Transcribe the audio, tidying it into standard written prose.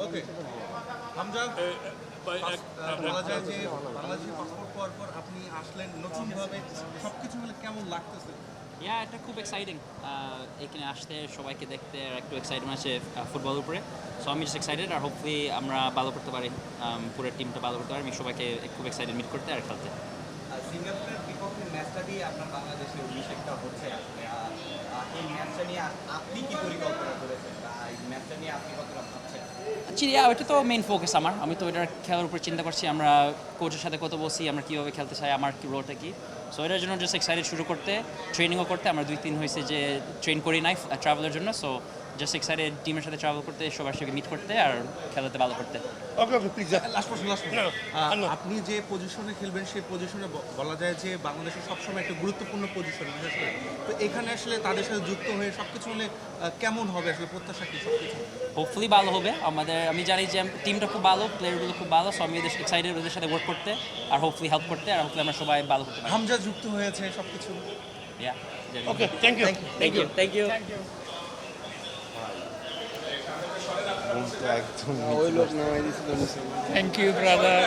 ওকে হামজা, বলা যায় যে বাংলাদেশি পাসপোর্ট পাওয়ার পর আপনি আসলেন নতুনভাবে, সবকিছু মিলে কেমন লাগতেছে? এটা খুব এক্সাইটিং এখানে আসতে, সবাইকে দেখতে আর একটু এক্সাইটমেন্ট আছে ফুটবলের উপরে। সো আমি জাস্ট এক্সাইটেড আর হোপফুলি আমরা ভালো করতে পারি, পুরো টিমটা ভালো করতে পারি। আমি সবাইকে খুব এক্সাইটেড মিট করতে আর খেলতে। সিঙ্গাপুরের বিপক্ষে ম্যাচটা দিয়ে আপনার বাংলাদেশে অভিষেকটা হচ্ছে আসলে এই ম্যাচটা নিয়ে আপনি কি পরিকল্পনা করেছেন বা এই ম্যাচটা নিয়ে আপনি কতটা ভাবছেন? অ্যাকচুয়ালি ওইটা তো মেইন ফোকাস আমার। আমি তো এটার খেলার উপর চিন্তা করছি, আমরা কোচের সাথে কত বলছি, আমরা কীভাবে খেলতে চাই, আমার কি রোলটা কি। সো এটার জন্য জাস্ট এক্সাইটেড শুরু করতে, ট্রেনিংও করতে। আমরা 2-3 হয়েছে যে ট্রেন করি নাই ট্রাভেলের জন্য। সো জাস্ট এক্সাইটেড টিমের সাথে ট্রাভেল করতে, সবার সঙ্গে মিট করতে আর খেলাতে ভালো করতে। ওকে প্লিজ লাস্ট প্রশ্ন আপনি যে পজিশনে খেলবেন সেই পজিশনে বলা যায় যে বাংলাদেশের সবসময় একটা গুরুত্বপূর্ণ পজিশন, বিশেষ করে তো এখানে আসলে তাদের সাথে যুক্ত হয়ে সবকিছু হলে কেমন হবে আসলে, প্রত্যাশা কি সবকিছু? হোপফুলি ভালো হবে আমাদের। আমি জানি যে টিমটা খুব ভালো, প্লেয়ারগুলো খুব ভালো। সো আমি এদের এক্সাইটেড ওদের সাথে ওয়ার্ক করতে আর হোপফুলি হেল্প করতে আর হোপফুলি আমরা সবাই ভালো করতে পারি। হামজা যুক্ত হয়েছে সবকিছু। Okay thank you thank you. একদম ওই লোক নামাই দিছিল থ্যাংক ইউ ব্রাদার।